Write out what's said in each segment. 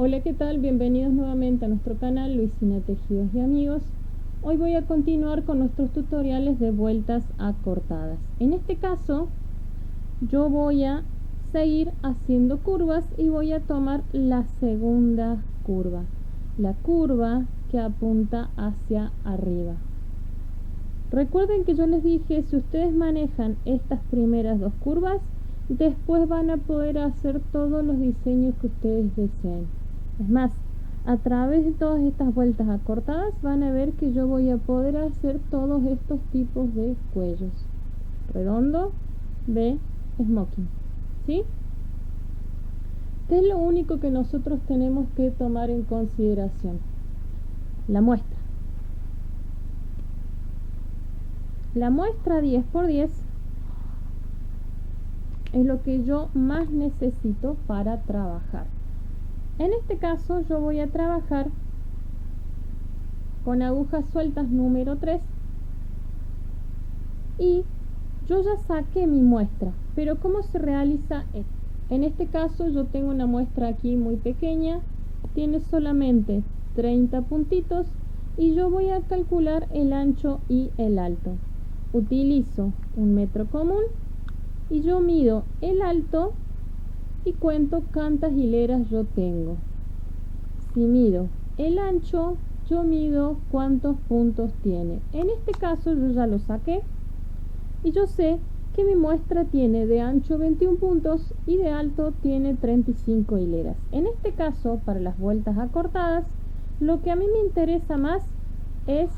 Hola, ¿qué tal? Bienvenidos nuevamente a nuestro canal Luisina Tejidos y Amigos. Hoy voy a continuar con nuestros tutoriales de vueltas acortadas. En este caso, yo voy a seguir haciendo curvas y voy a tomar la segunda curva, la curva que apunta hacia arriba. Recuerden que yo les dije, si ustedes manejan estas primeras dos curvas, después van a poder hacer todos los diseños que ustedes deseen. Es más, a través de todas estas vueltas acortadas van a ver que yo voy a poder hacer todos estos tipos de cuellos. Redondo, de smoking. ¿Sí? ¿Qué es lo único que nosotros tenemos que tomar en consideración? La muestra. La muestra 10×10 es lo que yo más necesito para trabajar. En este caso yo voy a trabajar con agujas sueltas número 3 y yo ya saqué mi muestra, pero ¿cómo se realiza esto? En este caso yo tengo una muestra aquí muy pequeña, tiene solamente 30 puntitos y yo voy a calcular el ancho y el alto. Utilizo un metro común y yo mido el alto y cuento cuántas hileras yo tengo. Si mido el ancho, yo mido cuántos puntos tiene. En este caso yo ya lo saqué y yo sé que mi muestra tiene de ancho 21 puntos y de alto tiene 35 hileras. En este caso, para las vueltas acortadas, lo que a mí me interesa más es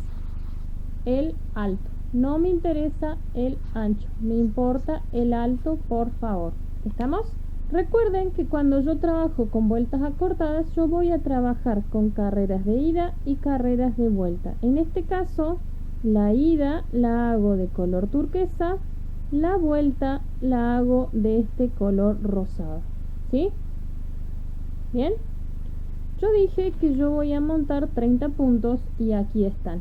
el alto. No me interesa el ancho, me importa el alto, por favor. ¿Estamos? Recuerden que cuando yo trabajo con vueltas acortadas, yo voy a trabajar con carreras de ida y carreras de vuelta. En este caso, la ida la hago de color turquesa, la vuelta la hago de este color rosado. ¿Sí? ¿Bien? Yo dije que yo voy a montar 30 puntos y aquí están.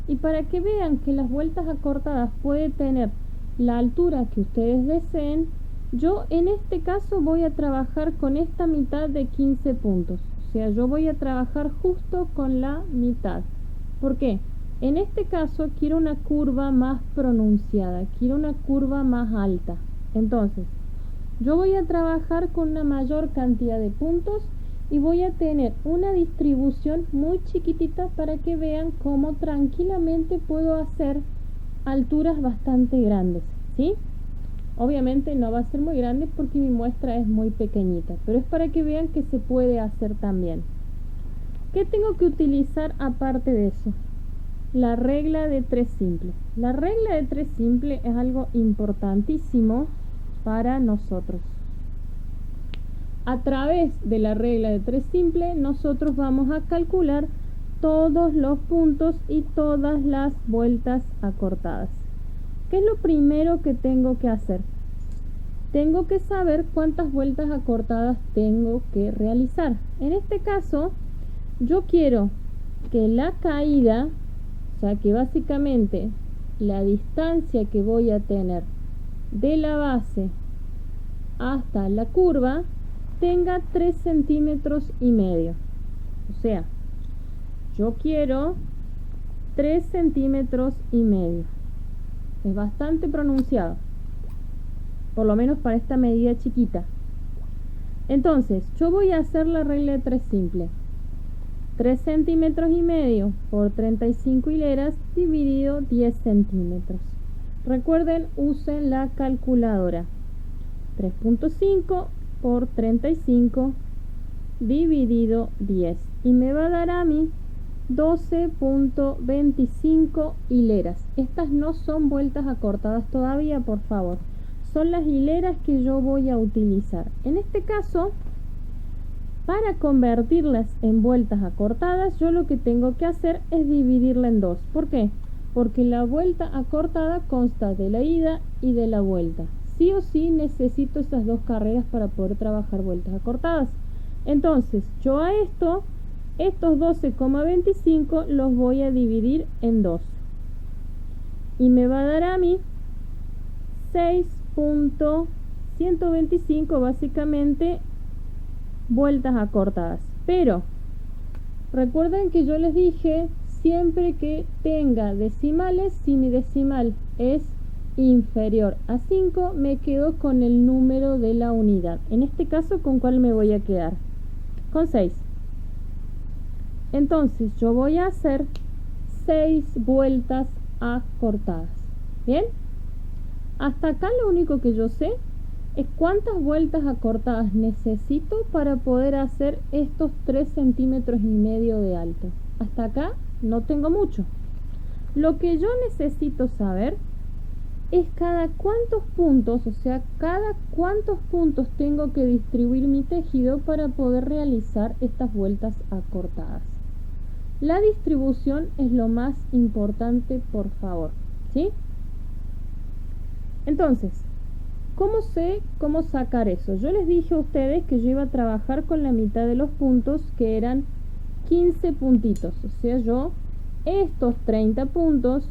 Y para que vean que las vueltas acortadas puede tener la altura que ustedes deseen, yo en este caso voy a trabajar con esta mitad de 15 puntos. O sea, yo voy a trabajar justo con la mitad. ¿Por qué? En este caso quiero una curva más pronunciada, quiero una curva más alta. Entonces, yo voy a trabajar con una mayor cantidad de puntos y voy a tener una distribución muy chiquitita para que vean cómo tranquilamente puedo hacer alturas bastante grandes, ¿sí? Obviamente no va a ser muy grande porque mi muestra es muy pequeñita, pero es para que vean que se puede hacer también. ¿Qué tengo que utilizar aparte de eso? La regla de 3 simple. La regla de 3 simple es algo importantísimo para nosotros. A través de la regla de 3 simple, nosotros vamos a calcular todos los puntos y todas las vueltas acortadas. ¿Qué es lo primero que tengo que hacer? Tengo que saber cuántas vueltas acortadas tengo que realizar. En este caso, yo quiero que la caída, o sea que básicamente la distancia que voy a tener de la base hasta la curva, tenga 3,5 centímetros. O sea, yo quiero 3,5 centímetros. Es bastante pronunciado, por lo menos para esta medida chiquita. Entonces, yo voy a hacer la regla de 3 simple. 3,5 centímetros por 35 hileras dividido 10 centímetros. Recuerden, usen la calculadora. 3,5 por 35 dividido 10 y me va a dar a mí 12,25 hileras. Estas no son vueltas acortadas todavía, por favor, son las hileras que yo voy a utilizar. En este caso, para convertirlas en vueltas acortadas, yo lo que tengo que hacer es dividirla en dos. ¿Por qué? Porque la vuelta acortada consta de la ida y de la vuelta. Sí o sí necesito esas dos carreras para poder trabajar vueltas acortadas. Entonces, yo a estos 12,25 los voy a dividir en 2. Y me va a dar a mí 6,125 básicamente vueltas acortadas. Pero recuerden que yo les dije siempre que tenga decimales, si mi decimal es inferior a 5, me quedo con el número de la unidad. En este caso, ¿con cuál me voy a quedar? Con 6. Entonces yo voy a hacer 6 vueltas acortadas. ¿Bien? Hasta acá lo único que yo sé es cuántas vueltas acortadas necesito para poder hacer estos 3,5 centímetros de alto. Hasta acá no tengo mucho. Lo que yo necesito saber es cada cuántos puntos, o sea, cada cuántos puntos tengo que distribuir mi tejido para poder realizar estas vueltas acortadas. La distribución es lo más importante, por favor, ¿sí? Entonces, ¿cómo sé cómo sacar eso? Yo les dije a ustedes que yo iba a trabajar con la mitad de los puntos, que eran 15 puntitos. O sea, yo estos 30 puntos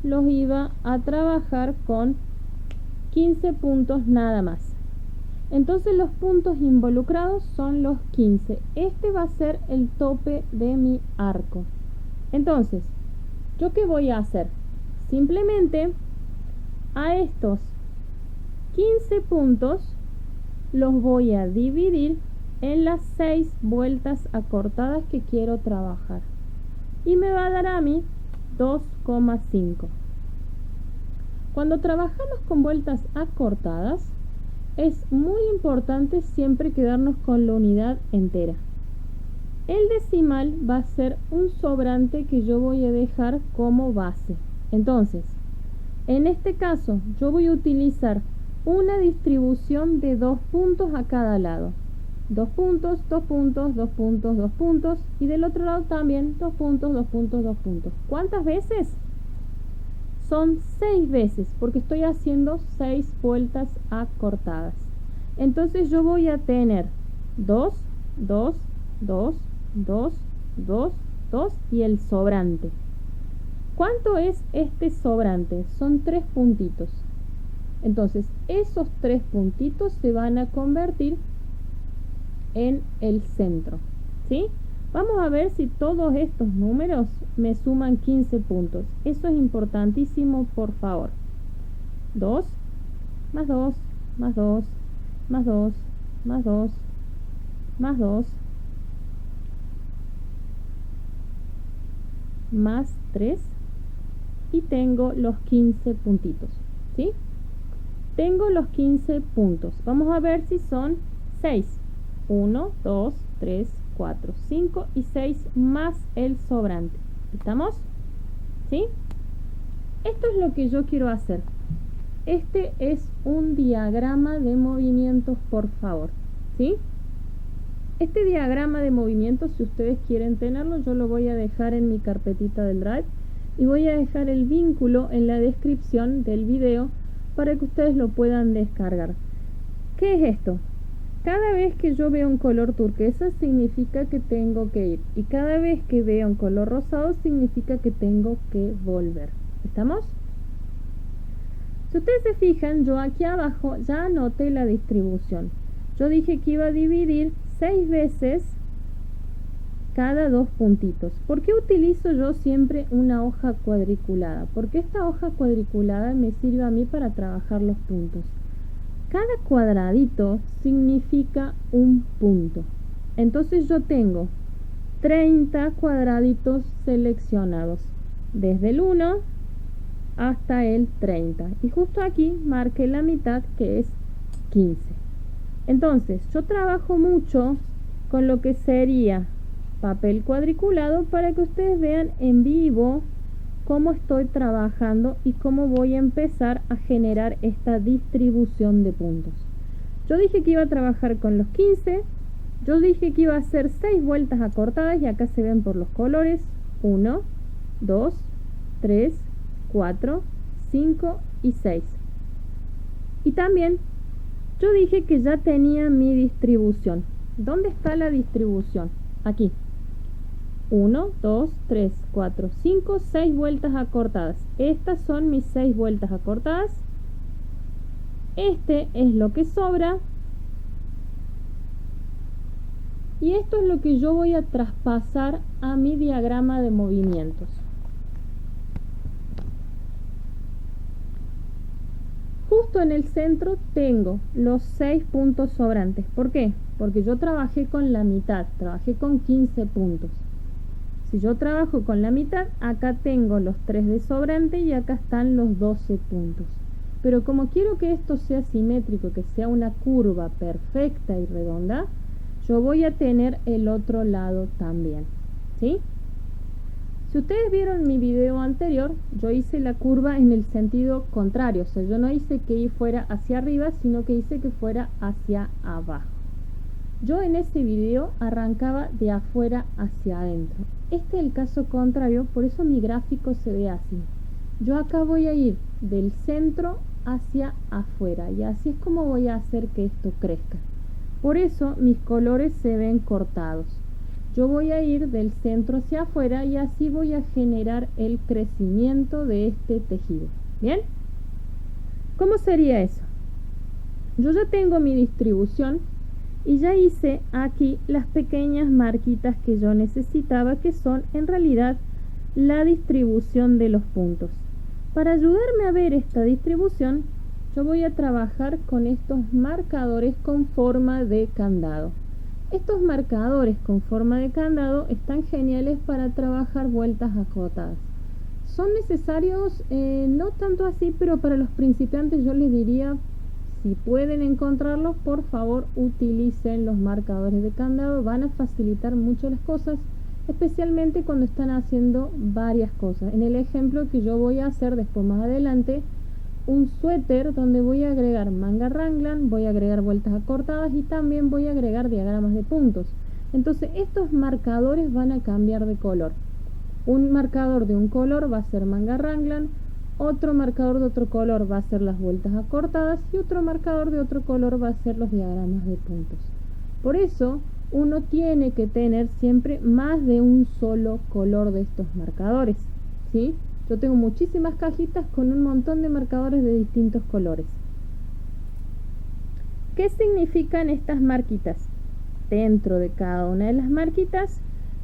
los iba a trabajar con 15 puntos nada más. Entonces los puntos involucrados son los 15. Este va a ser el tope de mi arco. Entonces, ¿yo qué voy a hacer? Simplemente a estos 15 puntos los voy a dividir en las 6 vueltas acortadas que quiero trabajar. Y me va a dar a mí 2,5. Cuando trabajamos con vueltas acortadas, es muy importante siempre quedarnos con la unidad entera. El decimal va a ser un sobrante que yo voy a dejar como base. Entonces, en este caso, yo voy a utilizar una distribución de 2 puntos a cada lado. 2 puntos, 2 puntos, 2 puntos, 2 puntos. Y del otro lado también 2 puntos, 2 puntos, 2 puntos. ¿Cuántas veces? Son 6 veces, porque estoy haciendo 6 vueltas acortadas. Entonces yo voy a tener 2, 2, 2, 2, 2, 2 y el sobrante. ¿Cuánto es este sobrante? Son 3 puntitos. Entonces esos 3 puntitos se van a convertir en el centro, ¿sí? Vamos a ver si todos estos números me suman 15 puntos. Eso es importantísimo, por favor. 2, más 2, más 2, más 2, más 2, más 2, más 3, y tengo los 15 puntitos, ¿sí? Tengo los 15 puntos. Vamos a ver si son 6. 1, 2, 3, 4, 5 y 6 más el sobrante. ¿Estamos? ¿Sí? Esto es lo que yo quiero hacer. Este es un diagrama de movimientos, por favor. ¿Sí? Este diagrama de movimientos, si ustedes quieren tenerlo, yo lo voy a dejar en mi carpetita del Drive y voy a dejar el vínculo en la descripción del video para que ustedes lo puedan descargar. ¿Qué es esto? Cada vez que yo veo un color turquesa significa que tengo que ir, y cada vez que veo un color rosado significa que tengo que volver. ¿Estamos? Si ustedes se fijan, yo aquí abajo ya anoté la distribución. Yo dije que iba a dividir 6 veces cada 2 puntitos. ¿Por qué utilizo yo siempre una hoja cuadriculada? Porque esta hoja cuadriculada me sirve a mí para trabajar los puntos. Cada cuadradito significa un punto. Entonces yo tengo 30 cuadraditos seleccionados, desde el 1 hasta el 30. Y justo aquí marqué la mitad, que es 15. Entonces yo trabajo mucho con lo que sería papel cuadriculado para que ustedes vean en vivo cómo estoy trabajando y cómo voy a empezar a generar esta distribución de puntos. Yo dije que iba a trabajar con los 15, yo dije que iba a hacer 6 vueltas acortadas y acá se ven por los colores: 1, 2, 3, 4, 5 y 6. Y también yo dije que ya tenía mi distribución. ¿Dónde está la distribución? Aquí. 1, 2, 3, 4, 5, 6 vueltas acortadas. Estas son mis 6 vueltas acortadas. Este es lo que sobra. Y esto es lo que yo voy a traspasar a mi diagrama de movimientos. Justo en el centro tengo los 6 puntos sobrantes. ¿Por qué? Porque yo trabajé con la mitad, trabajé con 15 puntos. Si yo trabajo con la mitad, acá tengo los 3 de sobrante y acá están los 12 puntos. Pero como quiero que esto sea simétrico, que sea una curva perfecta y redonda, yo voy a tener el otro lado también, ¿sí? Si ustedes vieron mi video anterior, yo hice la curva en el sentido contrario, o sea, yo no hice que fuera hacia arriba, sino que hice que fuera hacia abajo. Yo en ese video arrancaba de afuera hacia adentro. Este es el caso contrario, por eso mi gráfico se ve así. Yo acá voy a ir del centro hacia afuera y así es como voy a hacer que esto crezca. Por eso mis colores se ven cortados. Yo voy a ir del centro hacia afuera y así voy a generar el crecimiento de este tejido. ¿Bien? ¿Cómo sería eso? Yo ya tengo mi distribución y ya hice aquí las pequeñas marquitas que yo necesitaba, que son en realidad la distribución de los puntos. Para ayudarme a ver esta distribución, yo voy a trabajar con estos marcadores con forma de candado. Estos marcadores con forma de candado están geniales para trabajar vueltas acotadas. Son necesarios, no tanto así, pero para los principiantes yo les diría, si pueden encontrarlos, por favor utilicen los marcadores de candado, van a facilitar mucho las cosas, especialmente cuando están haciendo varias cosas. En el ejemplo que yo voy a hacer después más adelante, un suéter donde voy a agregar manga raglan, voy a agregar vueltas acortadas y también voy a agregar diagramas de puntos. Entonces estos marcadores van a cambiar de color. Un marcador de un color va a ser manga raglan, otro marcador de otro color va a ser las vueltas acortadas y otro marcador de otro color va a ser los diagramas de puntos. Por eso uno tiene que tener siempre más de un solo color de estos marcadores, ¿sí? Yo tengo muchísimas cajitas con un montón de marcadores de distintos colores. ¿Qué significan estas marquitas? Dentro de cada una de las marquitas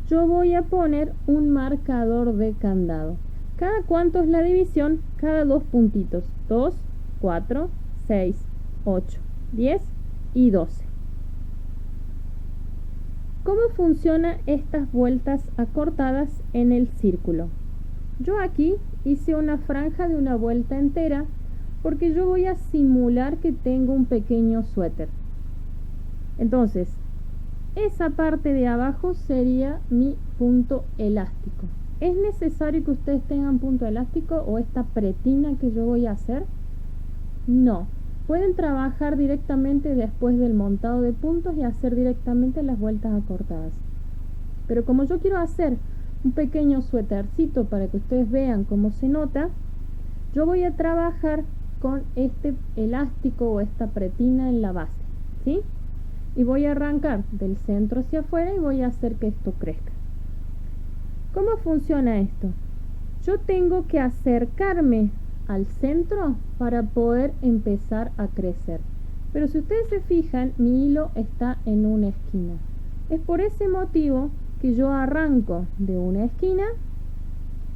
yo voy a poner un marcador de candado. ¿Cada cuánto es la división? Cada 2 puntitos. 2, 4, 6, 8, 10 y 12. ¿Cómo funcionan estas vueltas acortadas en el círculo? Yo aquí hice una franja de una vuelta entera porque yo voy a simular que tengo un pequeño suéter. Entonces, esa parte de abajo sería mi punto elástico. ¿Es necesario que ustedes tengan punto elástico o esta pretina que yo voy a hacer? No. Pueden trabajar directamente después del montado de puntos y hacer directamente las vueltas acortadas. Pero como yo quiero hacer un pequeño suétercito para que ustedes vean cómo se nota, yo voy a trabajar con este elástico o esta pretina en la base, ¿sí? Y voy a arrancar del centro hacia afuera y voy a hacer que esto crezca. ¿Cómo funciona esto? Yo tengo que acercarme al centro para poder empezar a crecer. Pero si ustedes se fijan, mi hilo está en una esquina. Es por ese motivo que yo arranco de una esquina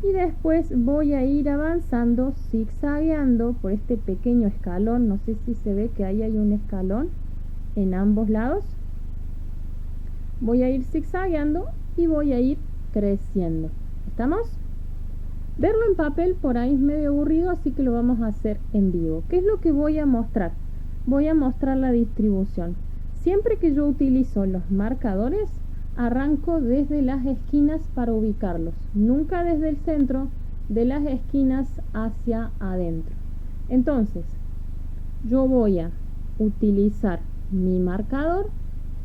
y después voy a ir avanzando, zigzagueando por este pequeño escalón. No sé si se ve que ahí hay un escalón en ambos lados. Voy a ir zigzagueando y voy a ir creciendo. ¿Estamos? Verlo en papel por ahí es medio aburrido, así que lo vamos a hacer en vivo. ¿Qué es lo que voy a mostrar? Voy a mostrar la distribución. Siempre que yo utilizo los marcadores, arranco desde las esquinas para ubicarlos. Nunca desde el centro, de las esquinas hacia adentro. Entonces, yo voy a utilizar mi marcador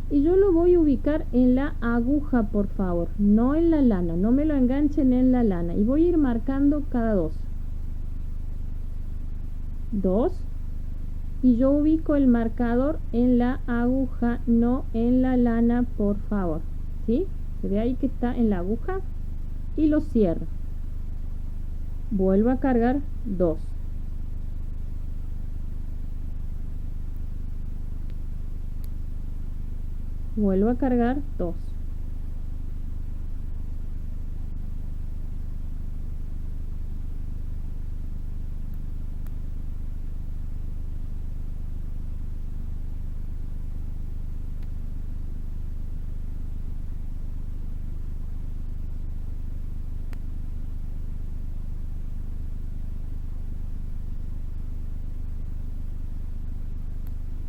y yo lo voy a ubicar en la aguja, por favor, no en la lana, no me lo enganchen en la lana, y voy a ir marcando cada 2, y yo ubico el marcador en la aguja, no en la lana, por favor, ¿sí? Se ve ahí que está en la aguja y lo cierro, vuelvo a cargar 2, vuelvo a cargar 2.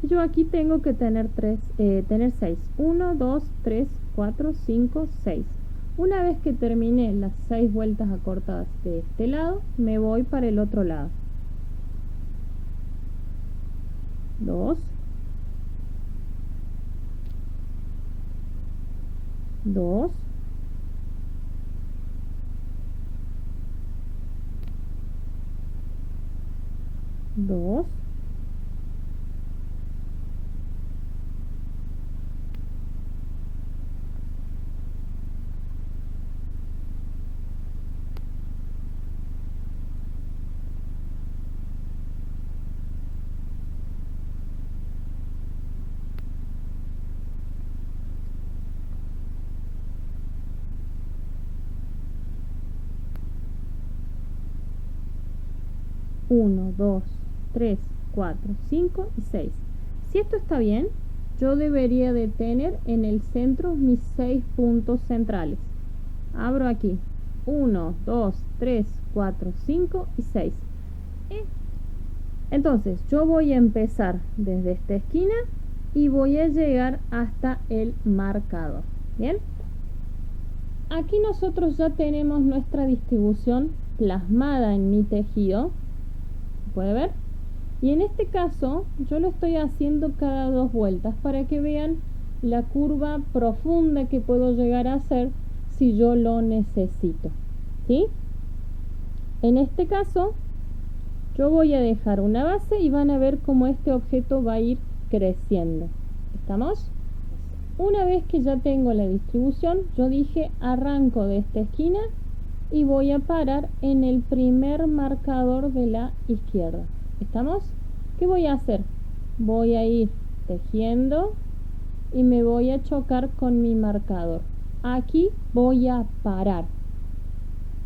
Yo aquí tengo que tener 6. 1, 2, 3, 4, 5, 6. Una vez que termine las 6 vueltas acortadas de este lado, me voy para el otro lado. 2, 2, 2, 1, 2, 3, 4, 5 y 6. Si esto está bien, yo debería de tener en el centro mis 6 puntos centrales. Abro aquí 1, 2, 3, 4, 5 y 6. Entonces yo voy a empezar desde esta esquina y voy a llegar hasta el marcador. Bien, aquí nosotros ya tenemos nuestra distribución plasmada en mi tejido. ¿Puede ver? Y en este caso yo lo estoy haciendo cada 2 vueltas para que vean la curva profunda que puedo llegar a hacer si yo lo necesito. ¿Sí? En este caso yo voy a dejar una base y van a ver cómo este objeto va a ir creciendo. ¿Estamos? Una vez que ya tengo la distribución, yo dije arranco de esta esquina y voy a parar en el primer marcador de la izquierda. ¿Estamos? ¿Qué voy a hacer? Voy a ir tejiendo y me voy a chocar con mi marcador. Aquí voy a parar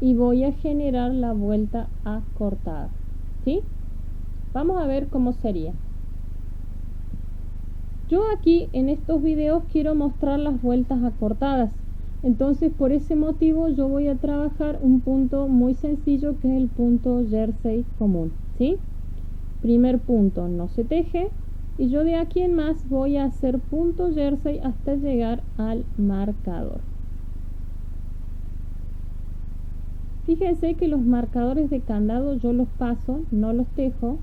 y voy a generar la vuelta acortada. ¿Sí? Vamos a ver cómo sería. Yo aquí en estos videos quiero mostrar las vueltas acortadas. Entonces por ese motivo yo voy a trabajar un punto muy sencillo que es el punto jersey común. ¿Sí? Primer punto no se teje y yo de aquí en más voy a hacer punto jersey hasta llegar al marcador. Fíjense que los marcadores de candado yo los paso, no los tejo,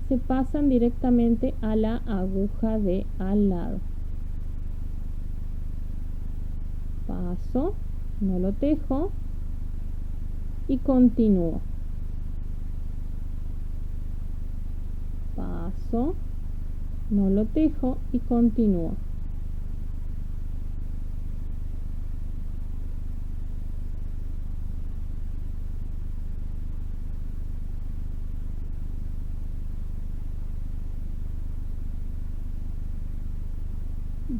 se pasan directamente a la aguja de al lado. Paso, no lo tejo y continúo. Paso, no lo tejo y continúo.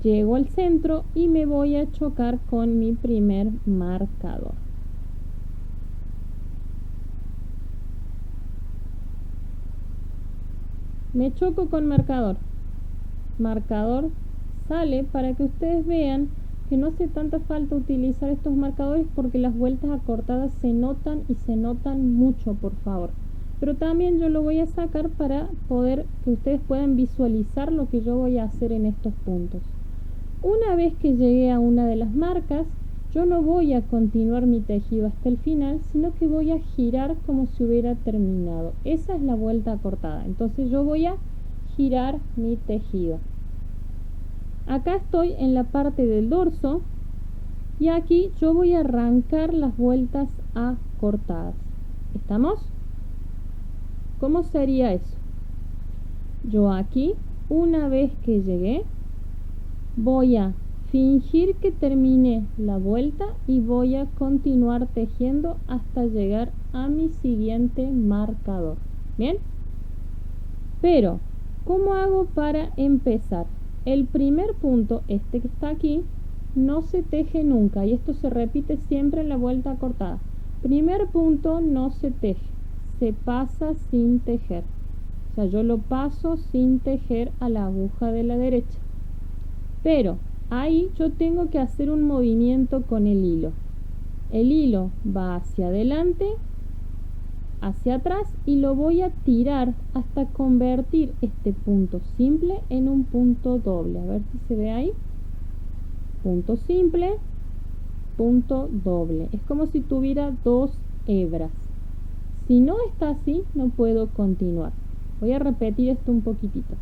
Llego al centro y me voy a chocar con mi primer marcador. Me choco con marcador. Marcador sale para que ustedes vean que no hace tanta falta utilizar estos marcadores porque las vueltas acortadas se notan y se notan mucho, por favor. Pero también yo lo voy a sacar para poder que ustedes puedan visualizar lo que yo voy a hacer en estos puntos. Una vez que llegué a una de las marcas, yo no voy a continuar mi tejido hasta el final, sino que voy a girar como si hubiera terminado. Esa es la vuelta acortada. Entonces yo voy a girar mi tejido. Acá estoy en la parte del dorso y aquí yo voy a arrancar las vueltas acortadas. ¿Estamos? ¿Cómo sería eso? Yo aquí, una vez que llegué, voy a fingir que terminé la vuelta y voy a continuar tejiendo hasta llegar a mi siguiente marcador. ¿Bien? Pero, ¿cómo hago para empezar? el primer punto, este que está aquí, no se teje nunca y esto se repite siempre en la vuelta cortada. Primer punto no se teje, se pasa sin tejer. O sea, yo lo paso sin tejer a la aguja de la derecha. Pero ahí yo tengo que hacer un movimiento con el hilo. El hilo va hacia adelante, hacia atrás y lo voy a tirar hasta convertir este punto simple en un punto doble. A ver si se ve ahí. Punto simple, punto doble. Es como si tuviera dos hebras. Si no está así, no puedo continuar. Voy a repetir esto un poquitito.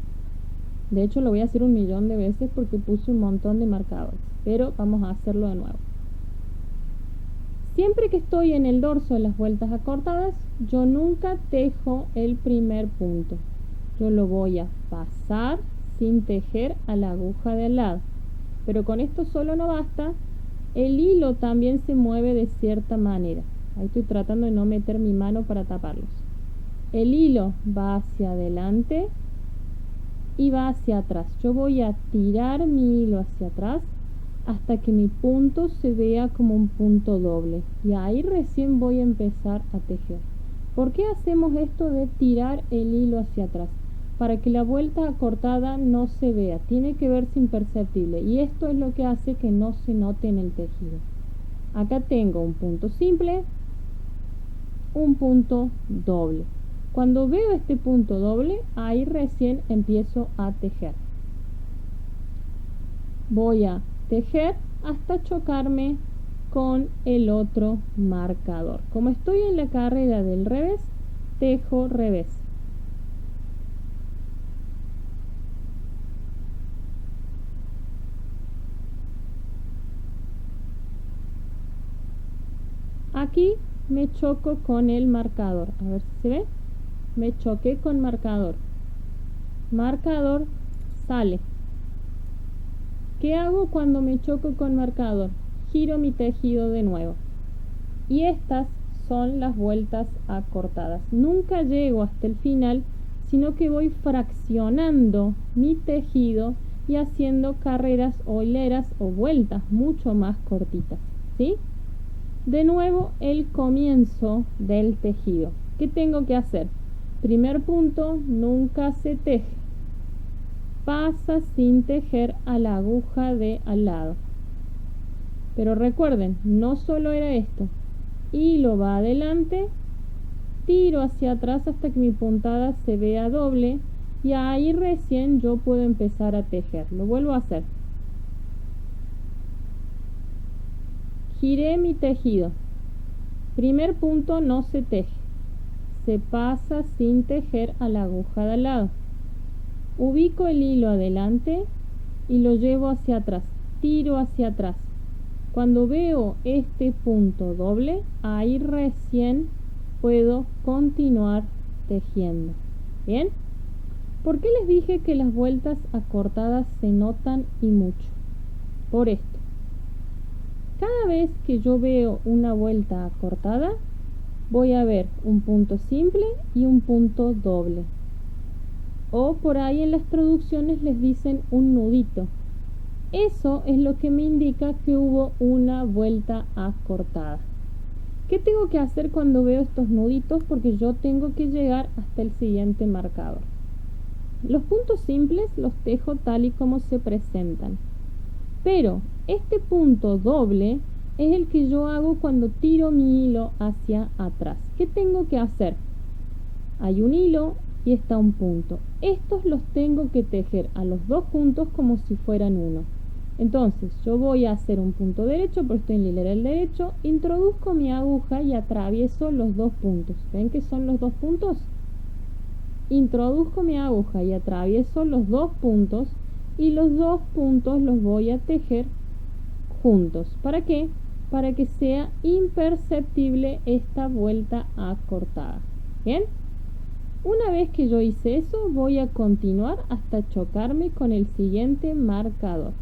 De hecho, lo voy a hacer 1.000.000 de veces porque puse un montón de marcadores. Pero vamos a hacerlo de nuevo. Siempre que estoy en el dorso de las vueltas acortadas, yo nunca tejo el primer punto. Yo lo voy a pasar sin tejer a la aguja de al lado. Pero con esto solo no basta. El hilo también se mueve de cierta manera. Ahí estoy tratando de no meter mi mano para taparlos. El hilo va hacia adelante y va hacia atrás. Yo voy a tirar mi hilo hacia atrás hasta que mi punto se vea como un punto doble. Y ahí recién voy a empezar a tejer. ¿Por qué hacemos esto de tirar el hilo hacia atrás? Para que la vuelta acortada no se vea. Tiene que verse imperceptible. Y esto es lo que hace que no se note en el tejido. Acá tengo un punto simple, un punto doble. Cuando veo este punto doble, ahí recién empiezo a tejer. Voy a tejer hasta chocarme con el otro marcador. Como estoy en la carrera del revés, tejo revés. Aquí me choco con el marcador. A ver si se ve. Me choqué con marcador. Marcador sale. ¿Qué hago cuando me choco con marcador? Giro mi tejido de nuevo. Y estas son las vueltas acortadas. Nunca llego hasta el final, sino que voy fraccionando mi tejido y haciendo carreras o hileras o vueltas mucho más cortitas, ¿sí? De nuevo el comienzo del tejido. ¿Qué tengo que hacer? Primer punto, nunca se teje. Pasa sin tejer a la aguja de al lado. Pero recuerden, no solo era esto. Hilo va adelante, tiro hacia atrás hasta que mi puntada se vea doble y ahí recién yo puedo empezar a tejer. Lo vuelvo a hacer. Giré mi tejido. Primer punto, no se teje. Se pasa sin tejer a la aguja de al lado. Ubico el hilo adelante y lo llevo hacia atrás. Tiro hacia atrás. Cuando veo este punto doble, ahí recién puedo continuar tejiendo. ¿Bien? ¿Por qué les dije que las vueltas acortadas se notan y mucho? Por esto. Cada vez que yo veo una vuelta acortada, voy a ver un punto simple y un punto doble. O por ahí en las traducciones les dicen un nudito. Eso es lo que me indica que hubo una vuelta acortada. ¿Qué tengo que hacer cuando veo estos nuditos? Porque yo tengo que llegar hasta el siguiente marcador. Los puntos simples los tejo tal y como se presentan. Pero este punto doble es el que yo hago cuando tiro mi hilo hacia atrás. ¿Qué tengo que hacer? Hay un hilo y está un punto. Estos los tengo que tejer a los dos juntos como si fueran uno. Entonces yo voy a hacer un punto derecho, porque estoy en la hilera del derecho, introduzco mi aguja y atravieso los dos puntos. ¿Ven que son los dos puntos? Introduzco mi aguja y atravieso los dos puntos y los dos puntos los voy a tejer juntos. ¿Para qué? Para que sea imperceptible esta vuelta acortada. ¿Bien? Una vez que yo hice eso, voy a continuar hasta chocarme con el siguiente marcador.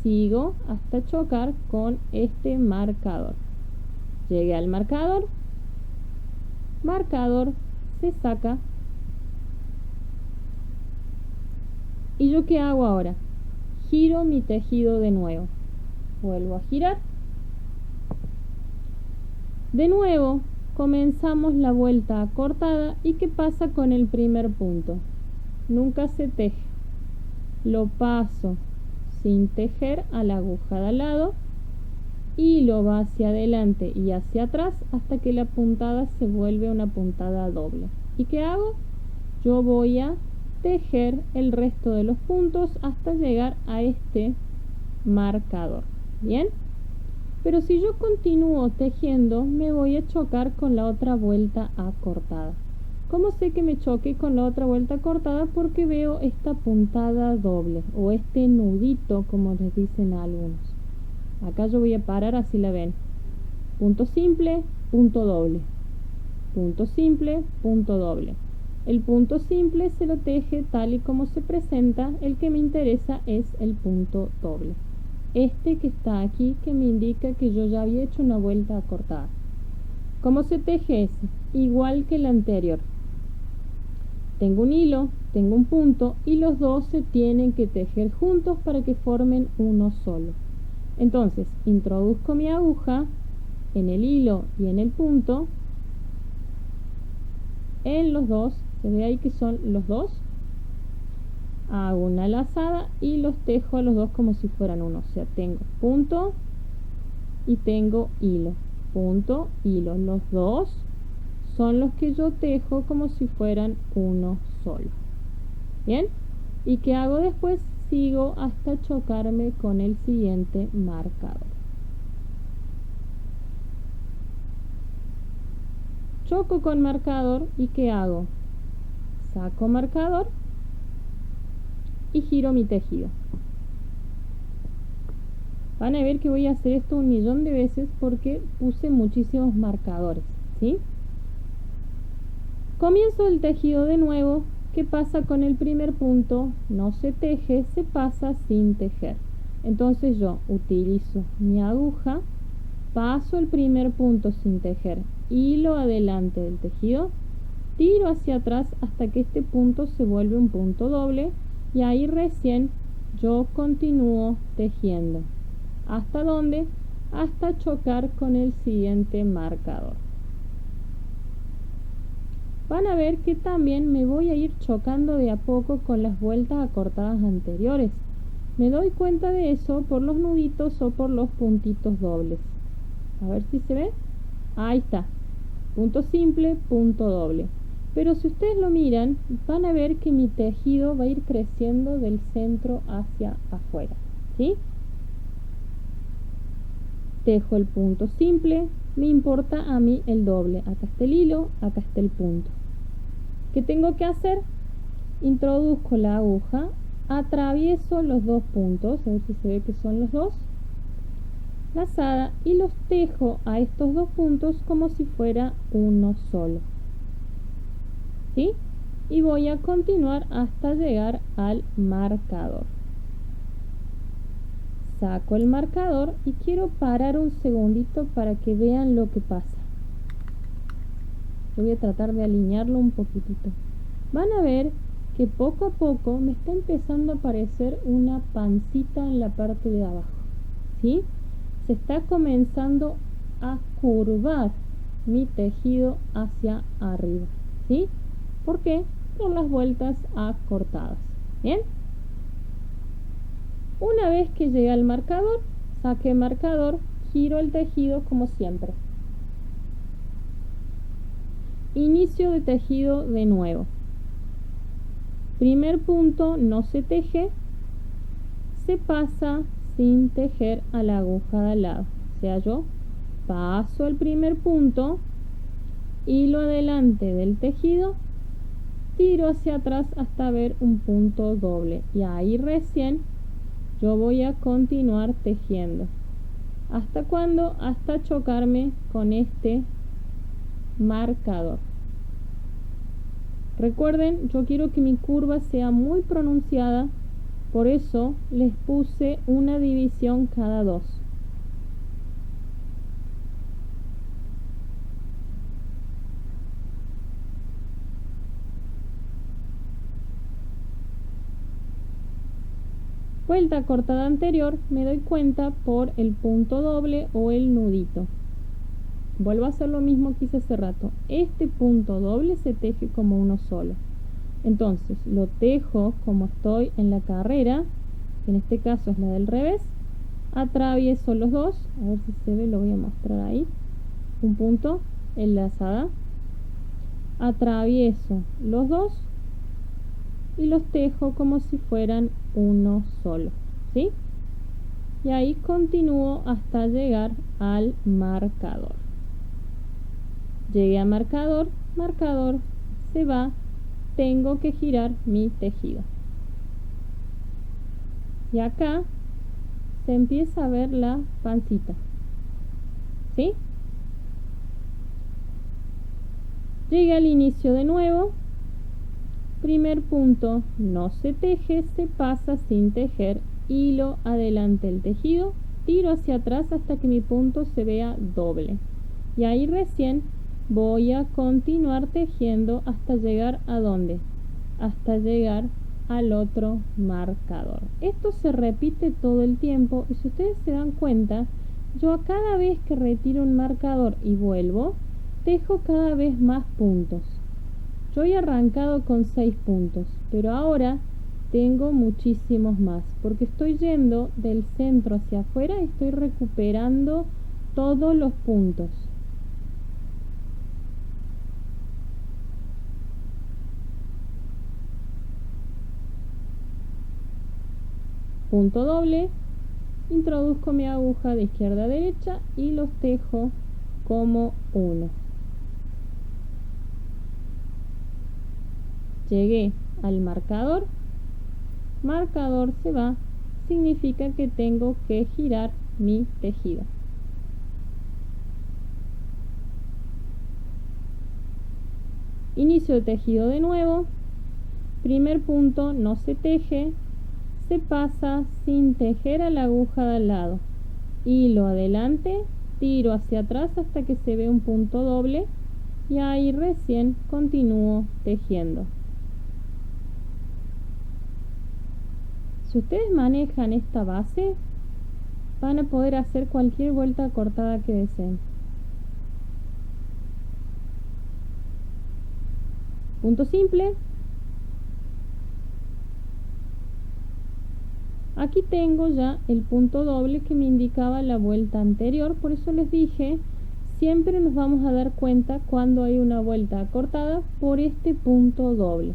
Sigo hasta chocar con este marcador. Llegué al marcador. Marcador se saca ¿Y yo qué hago ahora? Giro mi tejido de nuevo. Vuelvo a girar. De nuevo, comenzamos la vuelta acortada. ¿Y qué pasa con el primer punto? Nunca se teje. Lo paso sin tejer a la aguja de al lado. Hilo va hacia adelante y hacia atrás hasta que la puntada se vuelve una puntada doble. ¿Y qué hago? Yo voy a tejer el resto de los puntos hasta llegar a este marcador. ¿Bien? Pero si yo continúo tejiendo, me voy a chocar con la otra vuelta acortada. ¿Cómo sé que me choqué con la otra vuelta cortada? Porque veo esta puntada doble o este nudito, como les dicen a algunos. Acá yo voy a parar, así la ven. Punto simple, punto doble. Punto simple, punto doble. El punto simple se lo teje tal y como se presenta. El que me interesa es el punto doble. Este que está aquí, que me indica que yo ya había hecho una vuelta cortada. ¿Cómo se teje ese? Igual que el anterior. Tengo un hilo, tengo un punto y los dos se tienen que tejer juntos para que formen uno solo. Entonces, introduzco mi aguja en el hilo y en el punto, en los dos, se ve ahí que son los dos. Hago una lazada y los tejo a los dos como si fueran uno. O sea, tengo punto y tengo hilo. Punto, hilo. Los dos son los que yo tejo como si fueran uno solo. ¿Bien? ¿Y qué hago después? Sigo hasta chocarme con el siguiente marcador. Choco con marcador y ¿qué hago? Saco marcador y giro mi tejido. Van a ver que voy a hacer esto 1.000.000 de veces porque puse muchísimos marcadores, ¿sí? Comienzo el tejido de nuevo. ¿Qué pasa con el primer punto? No se teje, se pasa sin tejer. Entonces yo utilizo mi aguja, paso el primer punto sin tejer, hilo adelante del tejido, tiro hacia atrás hasta que este punto se vuelve un punto doble y ahí recién yo continúo tejiendo. ¿Hasta dónde? Hasta chocar con el siguiente marcador. Van a ver que también me voy a ir chocando de a poco con las vueltas acortadas anteriores. Me doy cuenta de eso por los nuditos o por los puntitos dobles. A ver si se ve. Ahí está. Punto simple, punto doble. Pero si ustedes lo miran, van a ver que mi tejido va a ir creciendo del centro hacia afuera. ¿Sí? Tejo el punto simple, me importa a mí el doble. Acá está el hilo, acá está el punto. ¿Qué tengo que hacer? Introduzco la aguja, atravieso los dos puntos, a ver si se ve que son los dos, lazada, y los tejo a estos dos puntos como si fuera uno solo. ¿Sí? Y voy a continuar hasta llegar al marcador. Saco el marcador y quiero parar un segundito para que vean lo que pasa. Yo voy a tratar de alinearlo un poquitito. Van a ver que poco a poco me está empezando a aparecer una pancita en la parte de abajo. ¿Sí? Se está comenzando a curvar mi tejido hacia arriba. ¿Sí? ¿Por qué? Por las vueltas acortadas. ¿Bien? Una vez que llegué al marcador, saqué el marcador, giro el tejido como siempre. Inicio de tejido de nuevo. Primer punto no se teje, se pasa sin tejer a la aguja de al lado. O sea, yo paso el primer punto, hilo adelante del tejido, tiro hacia atrás hasta ver un punto doble y ahí recién yo voy a continuar tejiendo. ¿Hasta cuándo? Hasta chocarme con este marcador. Recuerden, yo quiero que mi curva sea muy pronunciada, por eso les puse una división cada dos. vuelta cortada anterior me doy cuenta por el punto doble o el nudito. Vuelvo a hacer lo mismo que hice hace rato. Este punto doble se teje como uno solo. Entonces lo tejo como estoy en la carrera, que en este caso es la del revés. Atravieso los dos, a ver si se ve, lo voy a mostrar ahí. Un punto, enlazada. Atravieso los dos y los tejo como si fueran uno solo, ¿sí? Y ahí continúo hasta llegar al marcador. Llegué a marcador, marcador se va, tengo que girar mi tejido. Y acá se empieza a ver la pancita, ¿sí? Llegué al inicio de nuevo. Primer punto, no se teje, se pasa sin tejer, hilo adelante el tejido, tiro hacia atrás hasta que mi punto se vea doble. Y ahí recién voy a continuar tejiendo hasta llegar a ¿dónde? Hasta llegar al otro marcador. Esto se repite todo el tiempo y si ustedes se dan cuenta, yo a cada vez que retiro un marcador y vuelvo, tejo cada vez más puntos. Yo he arrancado con 6 puntos, pero ahora tengo muchísimos más, porque estoy yendo del centro hacia afuera y estoy recuperando todos los puntos. Punto doble, introduzco mi aguja de izquierda a derecha y los tejo como uno. Llegué al marcador, marcador se va, significa que tengo que girar mi tejido. Inicio de tejido de nuevo, primer punto no se teje, se pasa sin tejer a la aguja de al lado, hilo adelante, tiro hacia atrás hasta que se ve un punto doble y ahí recién continúo tejiendo. Si ustedes manejan esta base, van a poder hacer cualquier vuelta cortada que deseen. Punto simple. Aquí tengo ya el punto doble que me indicaba la vuelta anterior, por eso les dije, siempre nos vamos a dar cuenta cuando hay una vuelta cortada por este punto doble.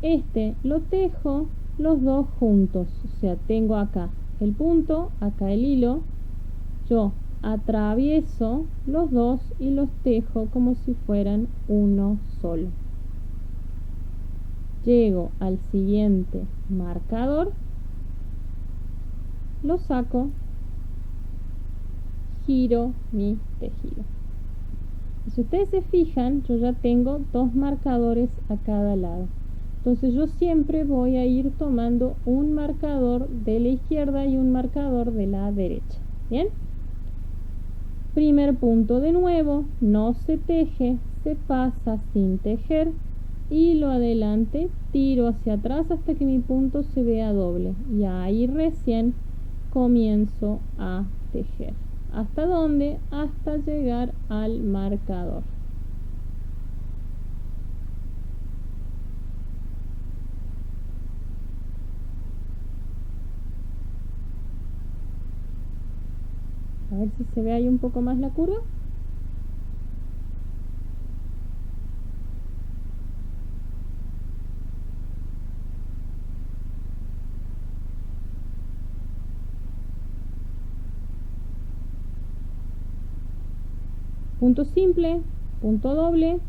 Este lo tejo los dos juntos, o sea, tengo acá el punto, acá el hilo, yo atravieso los dos y los tejo como si fueran uno solo. Llego al siguiente marcador, lo saco, giro mi tejido. Y si ustedes se fijan, yo ya tengo dos marcadores a cada lado. Entonces yo siempre voy a ir tomando un marcador de la izquierda y un marcador de la derecha. ¿Bien? Primer punto de nuevo, no se teje, se pasa sin tejer, hilo adelante, tiro hacia atrás hasta que mi punto se vea doble. Y ahí recién comienzo a tejer. ¿Hasta dónde? Hasta llegar al marcador. A ver si se ve ahí un poco más la curva. Punto simple, punto doble.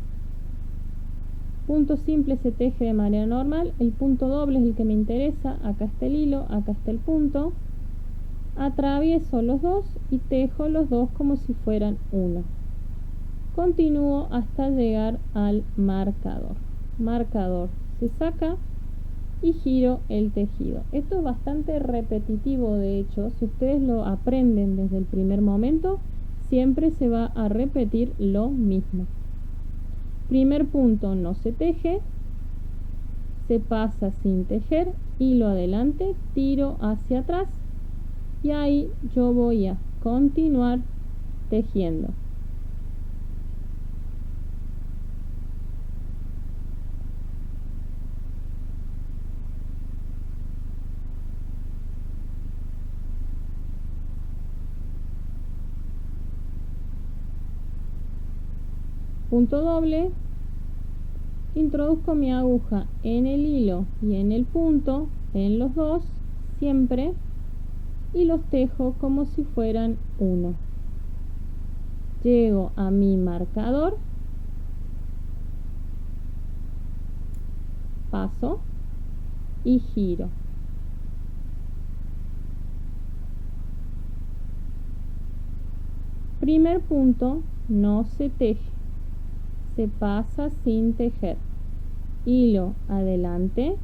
Punto simple se teje de manera normal. El punto doble es el que me interesa. Acá está el hilo, acá está el punto. Atravieso los dos y tejo los dos como si fueran uno. Continúo hasta llegar al marcador. Marcador se saca y giro el tejido. Esto es bastante repetitivo, de hecho, si ustedes lo aprenden desde el primer momento, siempre se va a repetir lo mismo. Primer punto no se teje, se pasa sin tejer, hilo adelante, tiro hacia atrás y ahí yo voy a continuar tejiendo. Punto doble, introduzco mi aguja en el hilo y en el punto, en los dos, siempre, y los tejo como si fueran uno. Llego a mi marcador, paso y giro. Primer punto, no se teje, se pasa sin tejer. Hilo adelante,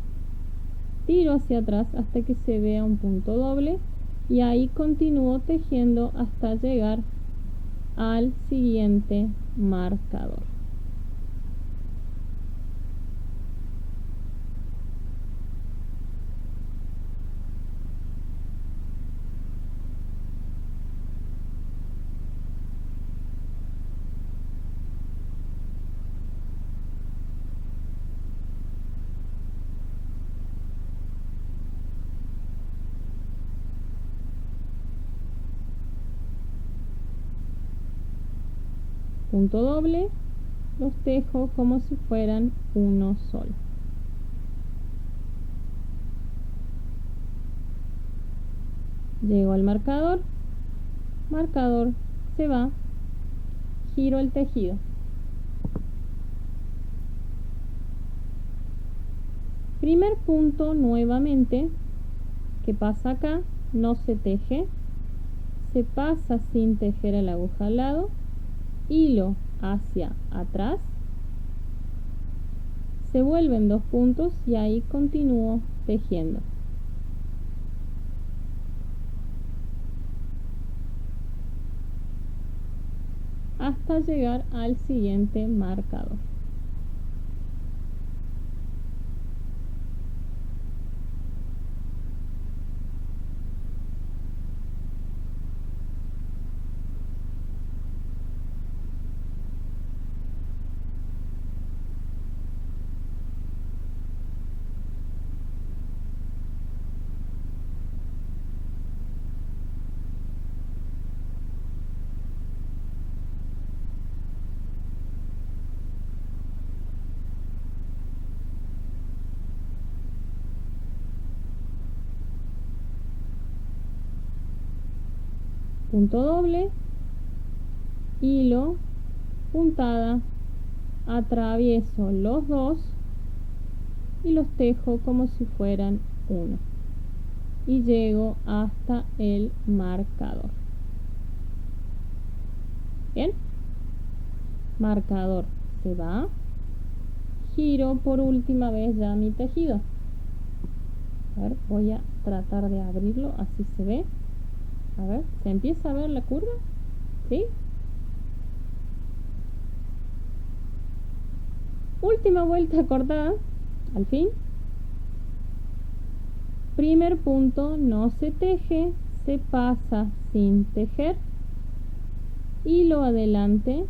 tiro hacia atrás hasta que se vea un punto doble y ahí continúo tejiendo hasta llegar al siguiente marcador. Punto doble, los tejo como si fueran uno solo. Llego al marcador, marcador se va, giro el tejido. Primer punto nuevamente, ¿qué pasa acá? No se teje, se pasa sin tejer a la aguja al lado, hilo hacia atrás, se vuelven dos puntos y ahí continúo tejiendo. Hasta llegar al siguiente marcador. Punto doble, hilo, puntada, atravieso los dos y los tejo como si fueran uno y llego hasta el marcador. Bien, marcador se va, giro por última vez ya mi tejido. A ver, voy a tratar de abrirlo, así se ve. A ver, ¿se empieza a ver la curva? ¿Sí? Última vuelta cortada, al fin. Primer punto, no se teje, se pasa sin tejer. Hilo adelante,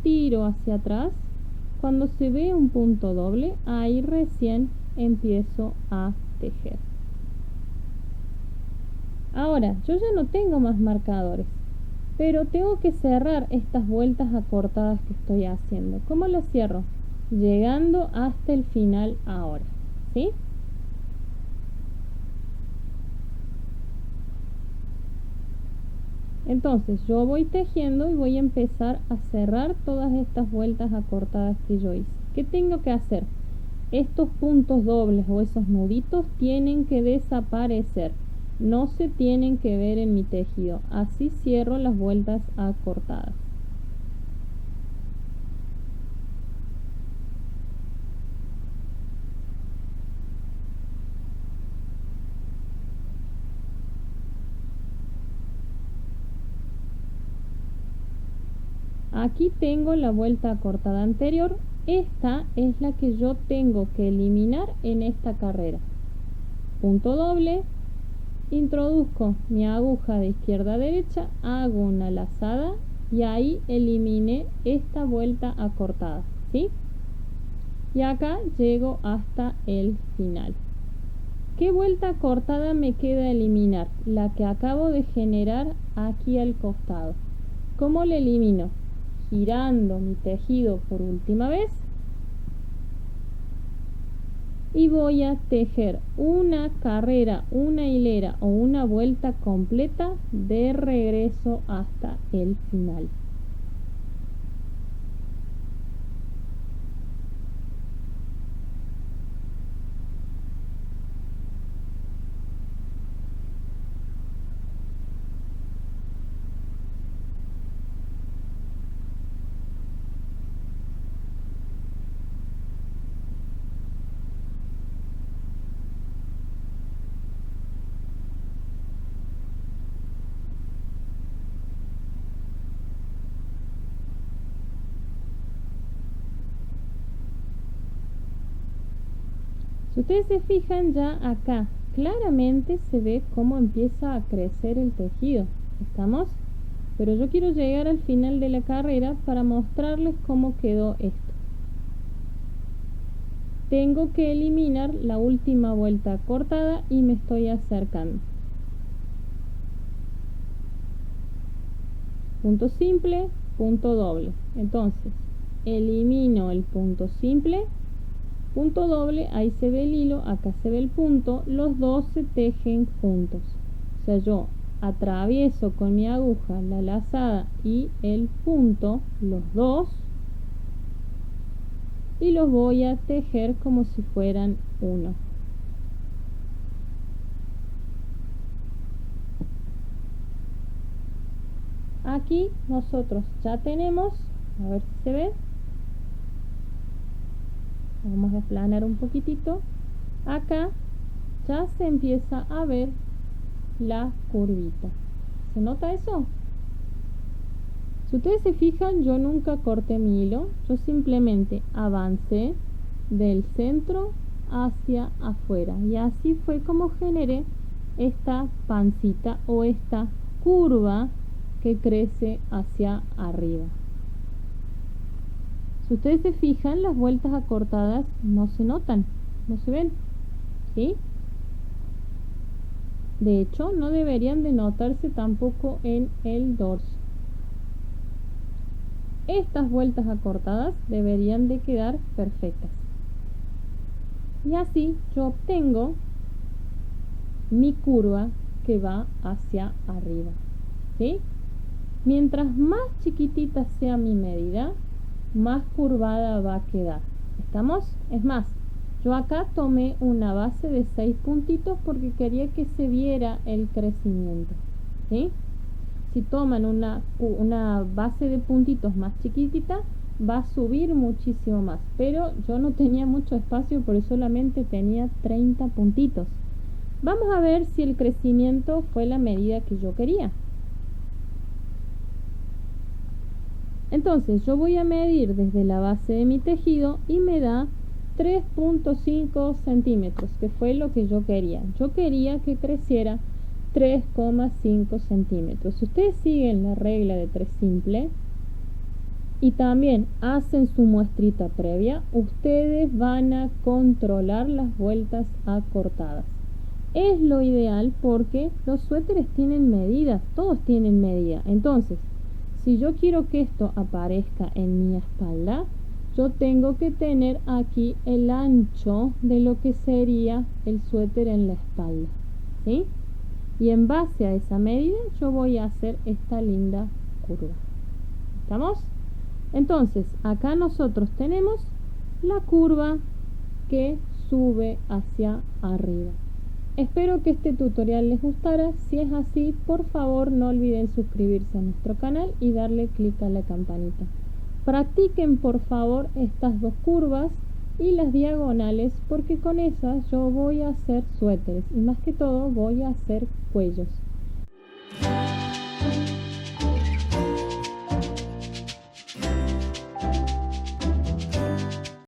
tiro hacia atrás. Cuando se ve un punto doble, ahí recién empiezo a tejer. Ahora, yo ya no tengo más marcadores, pero tengo que cerrar estas vueltas acortadas que estoy haciendo. ¿Cómo lo cierro? Llegando hasta el final ahora, ¿sí? Entonces yo voy tejiendo y voy a empezar a cerrar todas estas vueltas acortadas que yo hice. ¿Qué tengo que hacer? Estos puntos dobles o esos nuditos tienen que desaparecer. No se tienen que ver en mi tejido. Así cierro las vueltas acortadas. Aquí tengo la vuelta acortada anterior. Esta es la que yo tengo que eliminar en esta carrera. punto doble, introduzco mi aguja de izquierda a derecha, hago una lazada y ahí eliminé esta vuelta acortada, ¿sí? Y acá llego hasta el final. ¿Qué vuelta cortada me queda eliminar? La que acabo de generar aquí al costado. ¿Cómo la elimino? Girando mi tejido por última vez y voy a tejer una carrera, una hilera o una vuelta completa de regreso hasta el final. Si ustedes se fijan ya acá, claramente se ve cómo empieza a crecer el tejido. ¿Estamos? Pero yo quiero llegar al final de la carrera para mostrarles cómo quedó esto. Tengo que eliminar la última vuelta cortada y me estoy acercando. Punto simple, punto doble. Entonces, elimino el punto simple, punto doble, ahí se ve el hilo, acá se ve el punto, los dos se tejen juntos. O sea, yo atravieso con mi aguja la lazada y el punto, los dos, y los voy a tejer como si fueran uno. Aquí nosotros ya tenemos, a ver si se ve, vamos a aplanar un poquitito, acá ya se empieza a ver la curvita. ¿Se nota eso? Si ustedes se fijan, yo nunca corté mi hilo, yo simplemente avancé del centro hacia afuera y así fue como generé esta pancita o esta curva que crece hacia arriba. Si ustedes se fijan, las vueltas acortadas no se notan, no se ven, ¿sí? De hecho, no deberían de notarse tampoco en el dorso. Estas vueltas acortadas deberían de quedar perfectas. Y así yo obtengo mi curva que va hacia arriba, ¿sí? Mientras más chiquitita sea mi medida, más curvada va a quedar. ¿Estamos? Es más, yo acá tomé una base de 6 puntitos porque quería que se viera el crecimiento, ¿sí? Si toman una base de puntitos más chiquitita, va a subir muchísimo más. Pero yo no tenía mucho espacio, por eso solamente tenía 30 puntitos. Vamos a ver si el crecimiento fue la medida que yo quería. Entonces yo voy a medir desde la base de mi tejido y me da 3.5 centímetros, que fue lo que yo quería. Yo quería que creciera 3,5 centímetros. Si ustedes siguen la regla de 3 simple y también hacen su muestrita previa, ustedes van a controlar las vueltas acortadas. Es lo ideal porque los suéteres tienen medidas, todos tienen medida. Entonces, si yo quiero que esto aparezca en mi espalda, yo tengo que tener aquí el ancho de lo que sería el suéter en la espalda, ¿sí? Y en base a esa medida yo voy a hacer esta linda curva. ¿Estamos? Entonces, acá nosotros tenemos la curva que sube hacia arriba. Espero que este tutorial les gustara. Si es así, por favor no olviden suscribirse a nuestro canal y darle clic a la campanita. Practiquen por favor estas dos curvas y las diagonales porque con esas yo voy a hacer suéteres y más que todo voy a hacer cuellos.